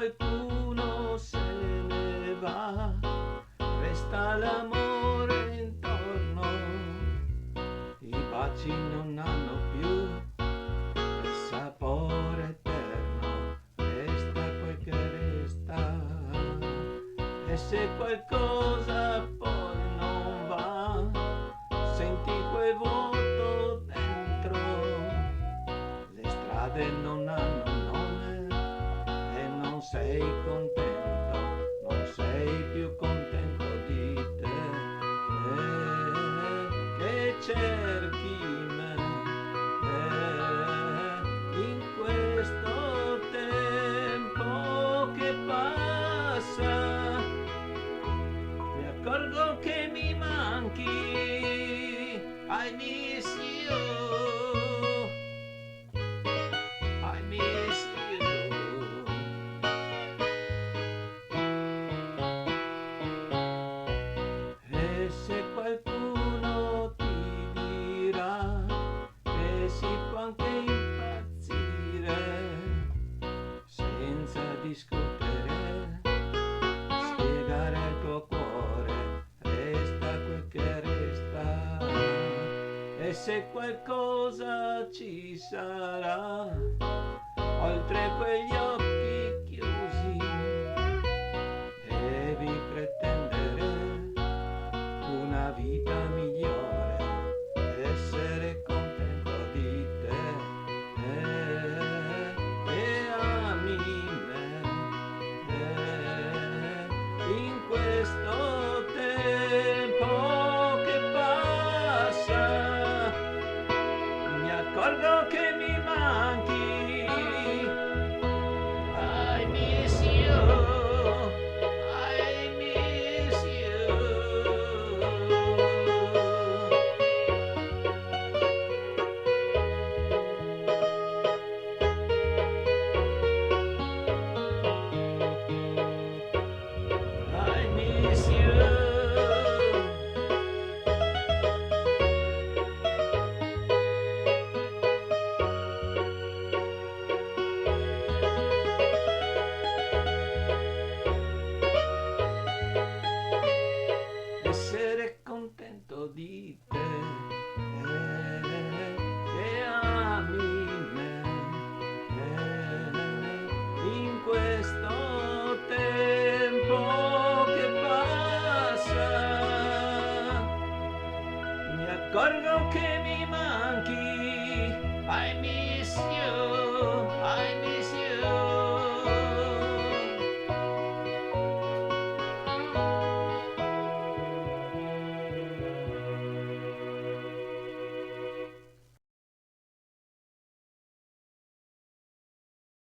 qualcuno se ne va, resta l'amore intorno, i baci non hanno più il sapore eterno, resta quel che resta. E se qualcosa poi non va, senti quel vuoto dentro, le strade non hanno nome e non sei contento, non sei più contento di te, che cerchi me in questo tempo che passa, mi accorgo che mi manchi, I miss you, I miss you. E se qualcuno ti dirà che si può anche impazzire senza discutere, spiegare al tuo cuore, resta quel che resta. E se qualcosa ci sarà, oltre quegli occhi chiusi, devi pretendere una vita migliore, essere contento di te, che ami me, in questo tempo che passa, mi accorgo che mi manchi, I miss you, I miss you. I miss you. Essere contento di te, che ami me, in questo tempo che passa, mi accorgo che mi manca,